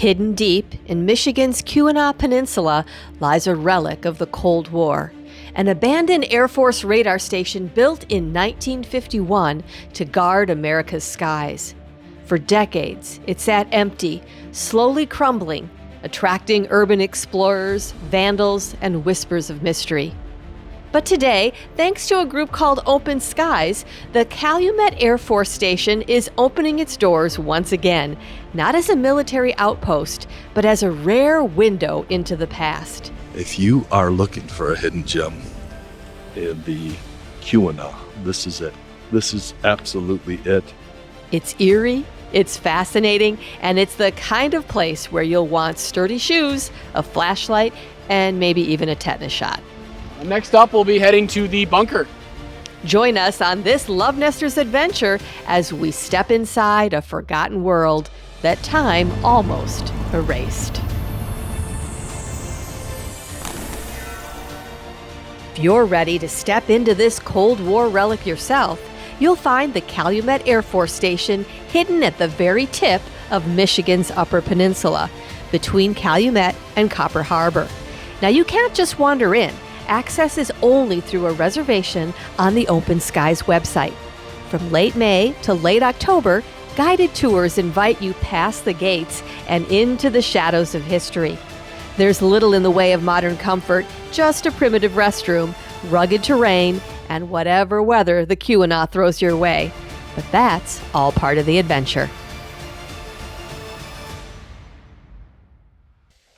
Hidden deep in Michigan's Keweenaw Peninsula lies a relic of the Cold War, an abandoned Air Force radar station built in 1951 to guard America's skies. For decades, it sat empty, slowly crumbling, attracting urban explorers, vandals, and whispers of mystery. But today, thanks to a group called Open Skies, the Calumet Air Force Station is opening its doors once again, not as a military outpost, but as a rare window into the past. If you are looking for a hidden gem in the Keweenaw, this is it. This is absolutely it. It's eerie, it's fascinating, and it's the kind of place where you'll want sturdy shoes, a flashlight, and maybe even a tetanus shot. Next up, we'll be heading to the bunker. Join us on this LoveNesters adventure as we step inside a forgotten world that time almost erased. If you're ready to step into this Cold War relic yourself, you'll find the Calumet Air Force Station hidden at the very tip of Michigan's Upper Peninsula, between Calumet and Copper Harbor. Now, you can't just wander in. Access is only through a reservation on the Open Skies website. From late May to late October, guided tours invite you past the gates and into the shadows of history. There's little in the way of modern comfort, just a primitive restroom, rugged terrain, and whatever weather the Keweenaw throws your way. But that's all part of the adventure.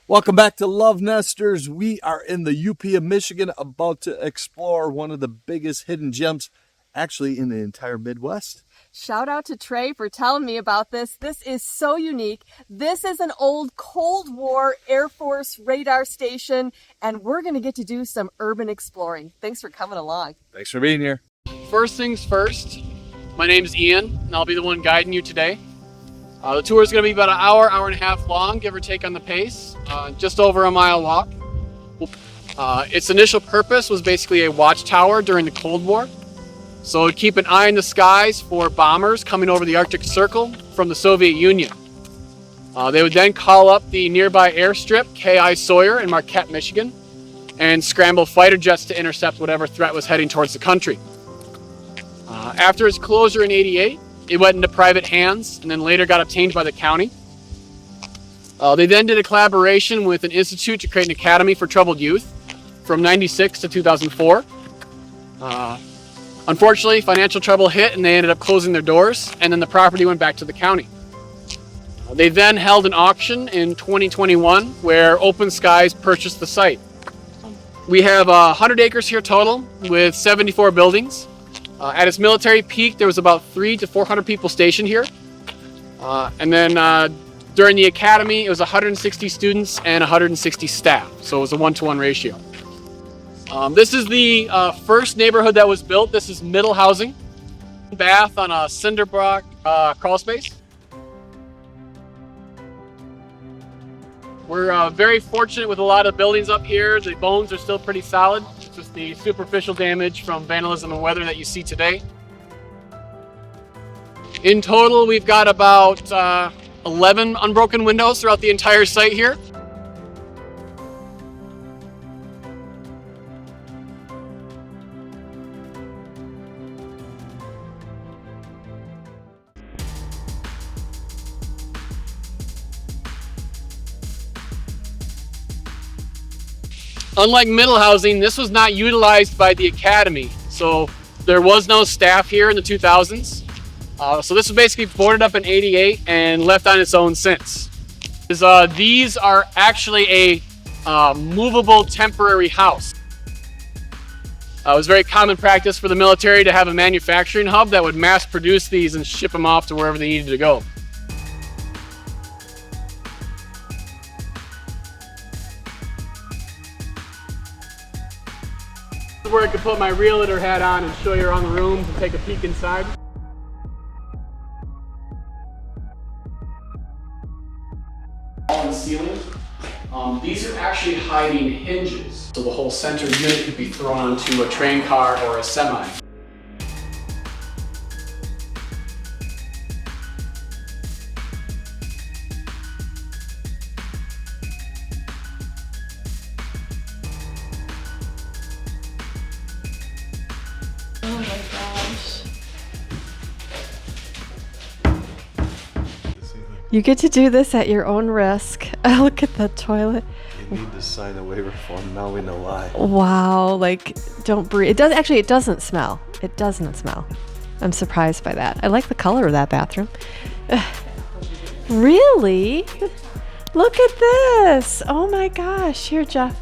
Welcome back to LoveNesters. We are in the UP of Michigan, about to explore one of the biggest hidden gems actually in the entire Midwest. Shout out to Trey for telling me about this. This is so unique. This is an old Cold War Air Force radar station, and we're going to get to do some urban exploring. Thanks for coming along. Thanks for being here. First things first, my name is Ian, and I'll be the one guiding you today. The tour is going to be about an hour, hour and a half long, give or take on the pace, just over a mile walk. Its initial purpose was basically a watchtower during the Cold War. So it would keep an eye in the skies for bombers coming over the Arctic Circle from the Soviet Union. They would then call up the nearby airstrip, K.I. Sawyer in Marquette, Michigan, and scramble fighter jets to intercept whatever threat was heading towards the country. After its closure in '88, it went into private hands and then later got obtained by the county. They then did a collaboration with an institute to create an academy for troubled youth from '96 to 2004. Unfortunately, financial trouble hit and they ended up closing their doors, and then the property went back to the county. They then held an auction in 2021 where Open Skies purchased the site. We have 100 acres here total with 74 buildings. At its military peak, there was about 300 to 400 people stationed here. And then during the academy, it was 160 students and 160 staff. So it was a 1-to-1 ratio. This is the first neighborhood that was built. This is middle housing. Bath on a cinder block crawl space. We're very fortunate with a lot of buildings up here. The bones are still pretty solid. It's just the superficial damage from vandalism and weather that you see today. In total, we've got about 11 unbroken windows throughout the entire site here. Unlike middle housing, this was not utilized by the academy, so there was no staff here in the 2000s. So this was basically boarded up in '88 and left on its own since. These are actually a movable temporary house. It was very common practice for the military to have a manufacturing hub that would mass produce these and ship them off to wherever they needed to go. This is where I could put my realtor hat on and show you around the room and take a peek inside. On the ceiling, these are actually hiding hinges, so the whole center unit could be thrown onto a train car or a semi. my gosh. You get to do this at your own risk. Look at the toilet. You need to sign a waiver form. Now we know why. Wow, like, don't breathe. It does actually. It doesn't smell. It doesn't smell. I'm surprised by that. I like the color of that bathroom. Really? Look at this. Oh my gosh. Here, Jeff.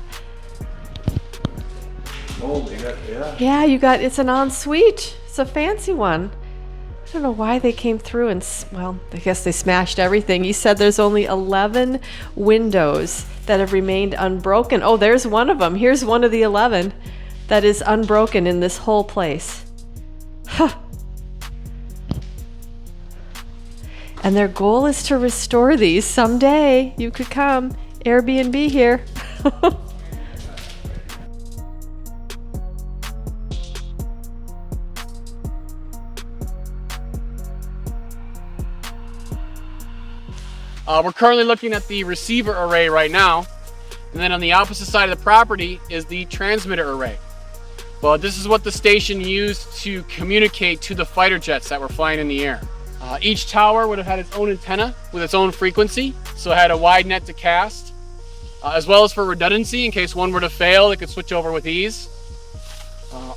Oh, you got, yeah. Yeah, you got. It's an ensuite. It's a fancy one. I don't know why they came through and, well, I guess they smashed everything. You said there's only 11 windows that have remained unbroken. Oh, there's one of them. Here's one of the 11 that is unbroken in this whole place. Huh. And their goal is to restore these. Someday you could come Airbnb here. We're currently looking at the receiver array right now, and then on the opposite side of the property is the transmitter array. Well, this is what the station used to communicate to the fighter jets that were flying in the air. Each tower would have had its own antenna with its own frequency, so it had a wide net to cast, as well as for redundancy in case one were to fail, it could switch over with ease.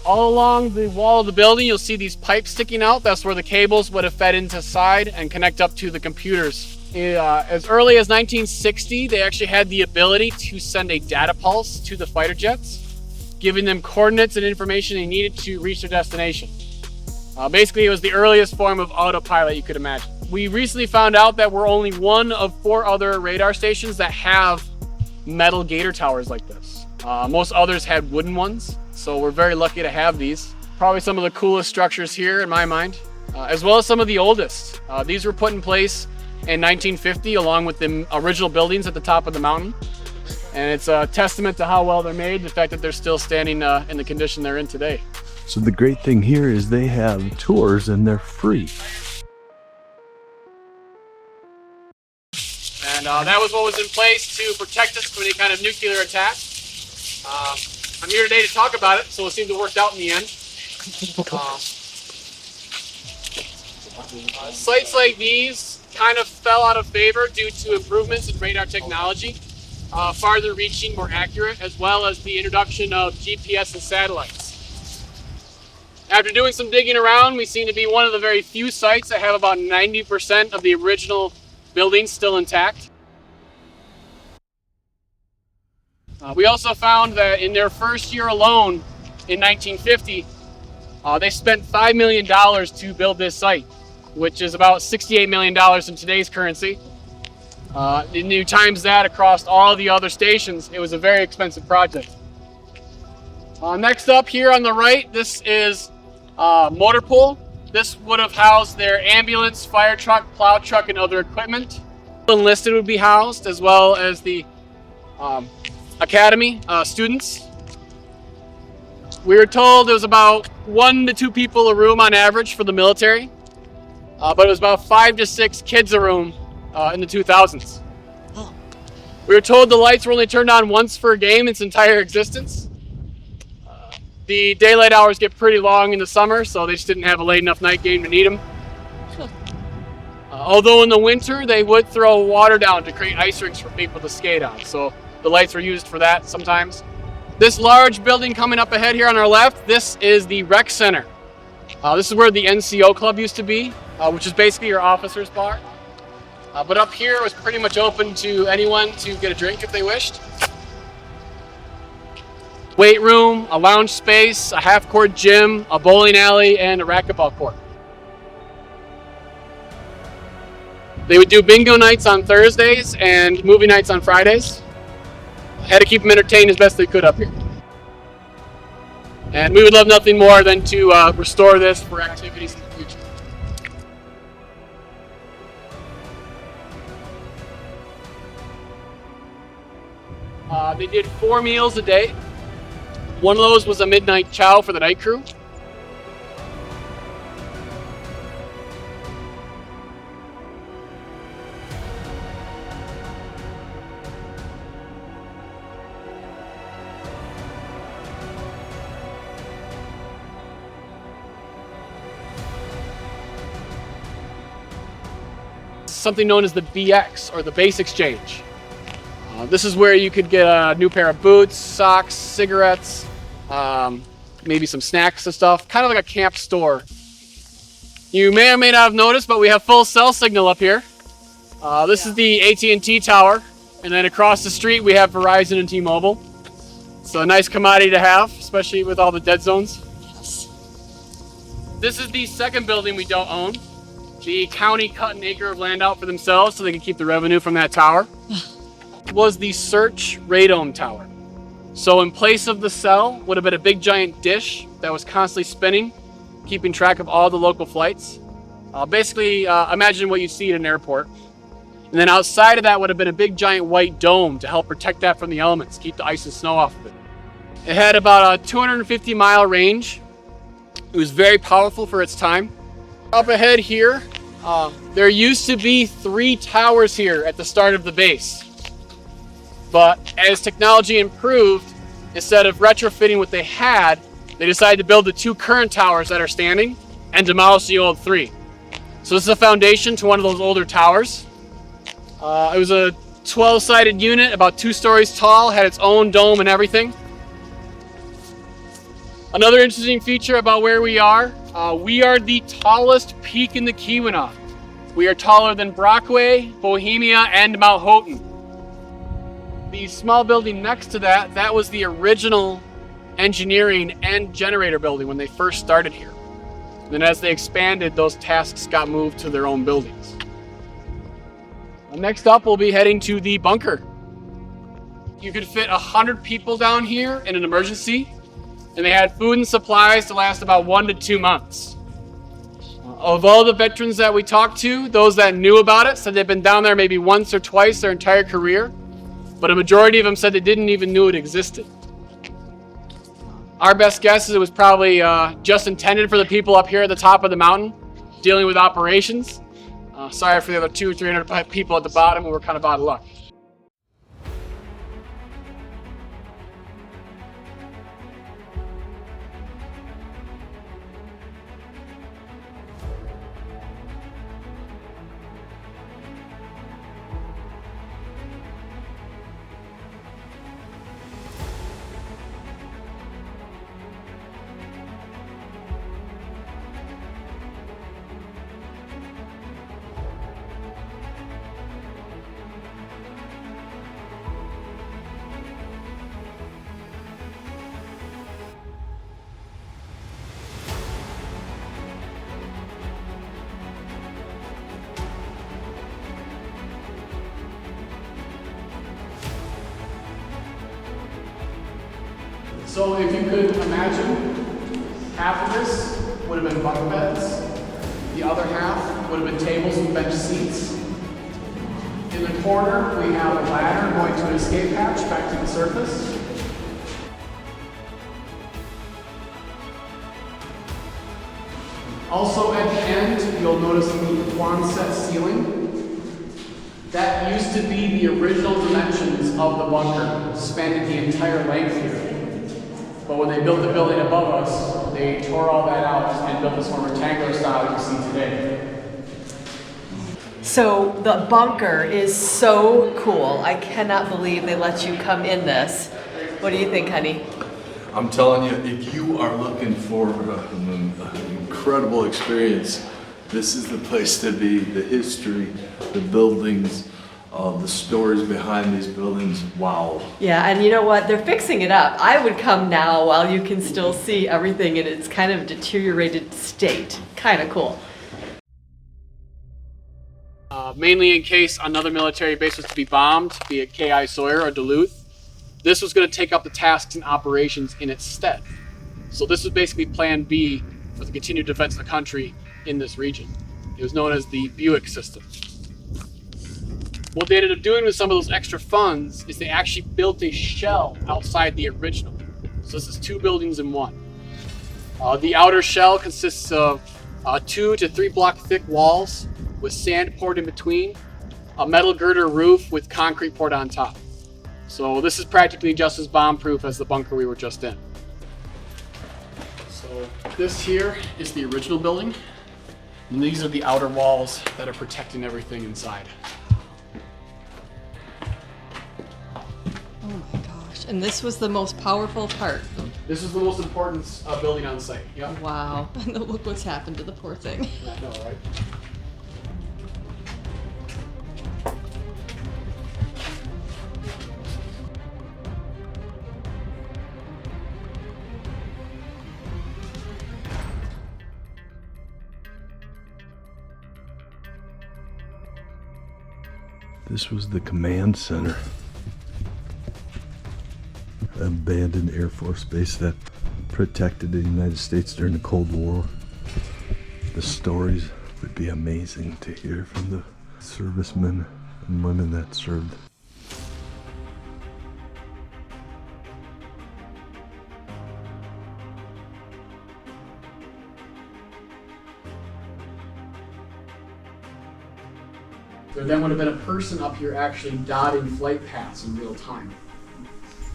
All along the wall of the building, you'll see these pipes sticking out. That's where the cables would have fed into side and connect up to the computers. As early as 1960, they actually had the ability to send a data pulse to the fighter jets, giving them coordinates and information they needed to reach their destination. Basically, it was the earliest form of autopilot you could imagine. We recently found out that we're only one of 4 other radar stations that have metal Gator Towers like this. Most others had wooden ones, so we're very lucky to have these. Probably some of the coolest structures here in my mind, as well as some of the oldest. These were put in place in 1950 along with the original buildings at the top of the mountain. And it's a testament to how well they're made, the fact that they're still standing in the condition they're in today. So the great thing here is they have tours and they're free. And that was what was in place to protect us from any kind of nuclear attack. I'm here today to talk about it, so it seemed to work out in the end. Sites like these kind of fell out of favor due to improvements in radar technology, farther reaching, more accurate, as well as the introduction of GPS and satellites. After doing some digging around, we seem to be one of the very few sites that have about 90% of the original buildings still intact. We also found that in their first year alone, in 1950, they spent $5 million to build this site, which is about $68 million in today's currency. And you times that across all the other stations, it was a very expensive project. Next up here on the right, this is motor pool. This would have housed their ambulance, fire truck, plow truck, and other equipment. Enlisted would be housed, as well as the academy students. We were told there was about 1 to 2 people a room on average for the military, but it was about 5 to 6 kids a room in the 2000s. We were told the lights were only turned on once for a game its entire existence. The daylight hours get pretty long in the summer, so they just didn't have a late enough night game to need them. Although in the winter, they would throw water down to create ice rinks for people to skate on, so the lights were used for that sometimes. This large building coming up ahead here on our left, this is the rec center. This is where the NCO club used to be, which is basically your officer's bar. But up here it was pretty much open to anyone to get a drink if they wished. Weight room, a lounge space, a half-court gym, a bowling alley, and a racquetball court. They would do bingo nights on Thursdays and movie nights on Fridays. Had to keep them entertained as best they could up here. And we would love nothing more than to restore this for activities in the future. They did 4 meals a day. One of those was a midnight chow for the night crew. something known as the BX, or the Base Exchange. This is where you could get a new pair of boots, socks, cigarettes, maybe some snacks and stuff. Kind of like a camp store. You may or may not have noticed, but we have full cell signal up here. This is the AT&T tower, and then across the street we have Verizon and T-Mobile. So a nice commodity to have, especially with all the dead zones. This is the second building we don't own. The county cut an acre of land out for themselves so they can keep the revenue from that tower. Was the Search Radome Tower. So in place of the cell would have been a big giant dish that was constantly spinning, keeping track of all the local flights. Basically, imagine what you see at an airport. And then outside of that would have been a big giant white dome to help protect that from the elements, keep the ice and snow off of it. It had about a 250-mile range. It was very powerful for its time. Up ahead here, there used to be 3 towers here at the start of the base. But as technology improved, instead of retrofitting what they had, they decided to build the 2 current towers that are standing and demolish the old 3. So this is a foundation to one of those older towers. It was a 12-sided unit, about 2 stories tall, had its own dome and everything. Another interesting feature about where we are the tallest peak in the Keweenaw. We are taller than Brockway, Bohemia, and Mount Houghton. The small building next to that was the original engineering and generator building when they first started here. And then as they expanded, those tasks got moved to their own buildings. Next up, we'll be heading to the bunker. You could fit 100 people down here in an emergency, and they had food and supplies to last about 1 to 2 months. Of all the veterans that we talked to, those that knew about it said they've been down there maybe once or twice their entire career, but a majority of them said they didn't even know it existed. Our best guess is it was probably just intended for the people up here at the top of the mountain dealing with operations. Sorry for the other 200 or 300 people at the bottom who were kind of out of luck. So if you could imagine, half of this would have been bunk beds, the other half would have been tables and bench seats. In the corner, we have a ladder going to an escape hatch back to the surface. Also at the end, you'll notice the Quonset ceiling. That used to be the original dimensions of the bunker, spanning the entire length here. But when they built the building above us, they tore all that out and built this more rectangular style that you see today. So the bunker is so cool. I cannot believe they let you come in this. What do you think, honey? I'm telling you, if you are looking for an incredible experience, this is the place to be. The history, the buildings, the stories behind these buildings, wow. Yeah, and you know what? They're fixing it up. I would come now while you can still see everything in its kind of deteriorated state. Kind of cool. Mainly in case another military base was to be bombed, be it K.I. Sawyer or Duluth, this was going to take up the tasks and operations in its stead. So this was basically Plan B for the continued defense of the country in this region. It was known as the Buick system. What they ended up doing with some of those extra funds is they actually built a shell outside the original. So this is 2 buildings in one. The outer shell consists of 2 to 3 block thick walls with sand poured in between, a metal girder roof with concrete poured on top. So this is practically just as bomb-proof as the bunker we were just in. So this here is the original building. And these are the outer walls that are protecting everything inside. Oh my gosh. And this was the most powerful part. This is the most important building on site. Yep. Wow. And look what's happened to the poor thing. I know, right? This was the command center. Abandoned Air Force Base that protected the United States during the Cold War. The stories would be amazing to hear from the servicemen and women that served. There then would have been a person up here actually dotting flight paths in real time.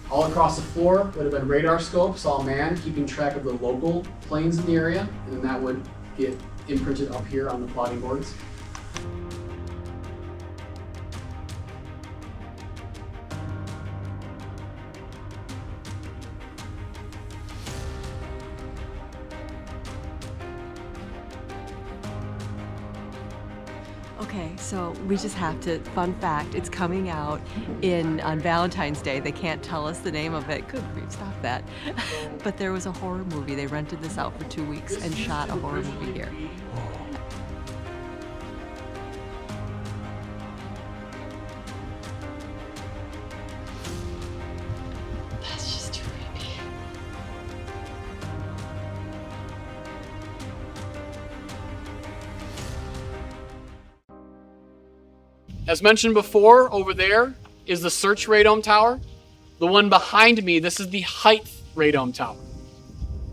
All across the floor would have been radar scopes, all manned, keeping track of the local planes in the area, and then that would get imprinted up here on the plotting boards. Okay, so we just have to, fun fact, it's coming out on Valentine's Day. They can't tell us the name of it. Good grief, stop that. But there was a horror movie. They rented this out for 2 weeks and shot a horror movie here. That's just too creepy. As mentioned before, over there is the search radome tower. The one behind me, this is the height radome tower.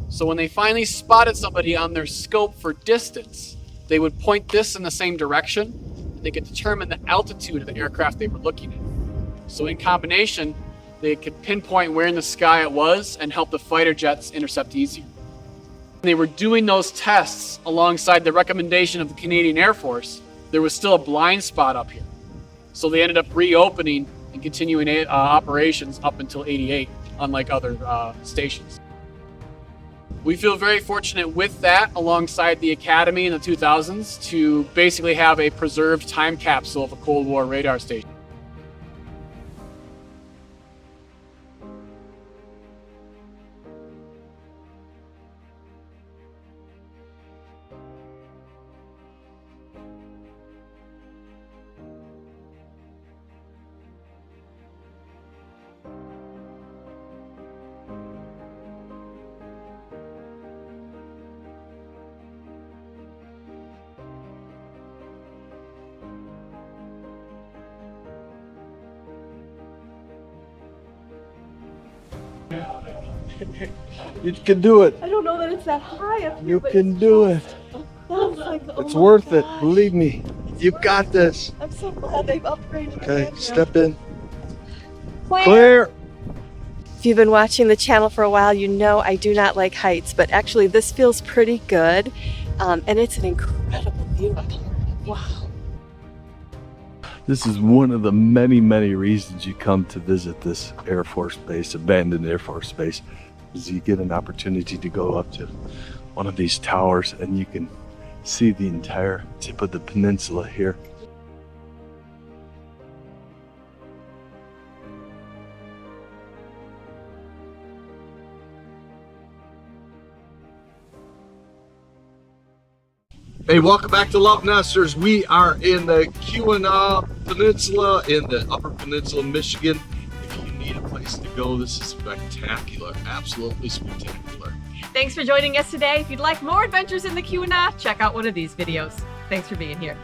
So when they finally spotted somebody on their scope for distance, they would point this in the same direction, and they could determine the altitude of the aircraft they were looking at. So in combination, they could pinpoint where in the sky it was and help the fighter jets intercept easier. They were doing those tests alongside the recommendation of the Canadian Air Force. There was still a blind spot up here. So they ended up reopening and continuing operations up until '88, unlike other stations. We feel very fortunate with that, alongside the Academy in the 2000s, to basically have a preserved time capsule of a Cold War radar station. You can do it. I don't know that it's that high up here. You can do it. Like, It's worth it. Believe me. You got this. I'm so glad they've upgraded. Okay, step in. Clear. Clear. If you've been watching the channel for a while, you know I do not like heights, but actually this feels pretty good. And it's an incredible view up here. Wow. This is one of the many, many reasons you come to visit this Air Force Base, abandoned Air Force Base, is you get an opportunity to go up to one of these towers and you can see the entire tip of the peninsula here. Hey, welcome back to LoveNesters. We are in the Keweenaw Peninsula in the Upper Peninsula, Michigan. If you need a place to go, this is spectacular, absolutely spectacular. Thanks for joining us today. If you'd like more adventures in the Keweenaw, check out one of these videos. Thanks for being here.